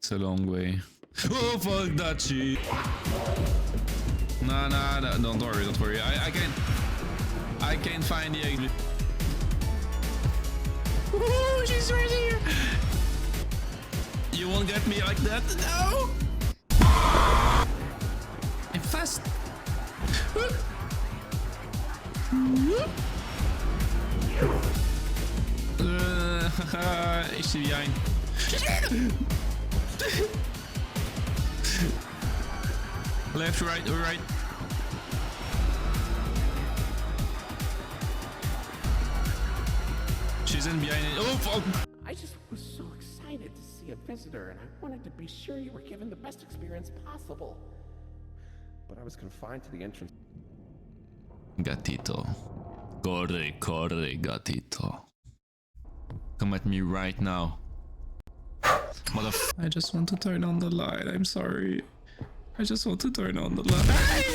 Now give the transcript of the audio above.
It's a long way. Oh fuck that shit! Nah, don't worry. I can't find the exit. Ooh, she's right here! You won't get me like that, no! I'm fast! Is she behind? Left, right. She's in behind it. Oh fuck! I just was so excited to see a visitor, and I wanted to be sure you were given the best experience possible. But I was confined to the entrance. Gatito. Corre, gatito. Come at me right now. I just want to turn on the light. I'm sorry. I just want to turn on the light.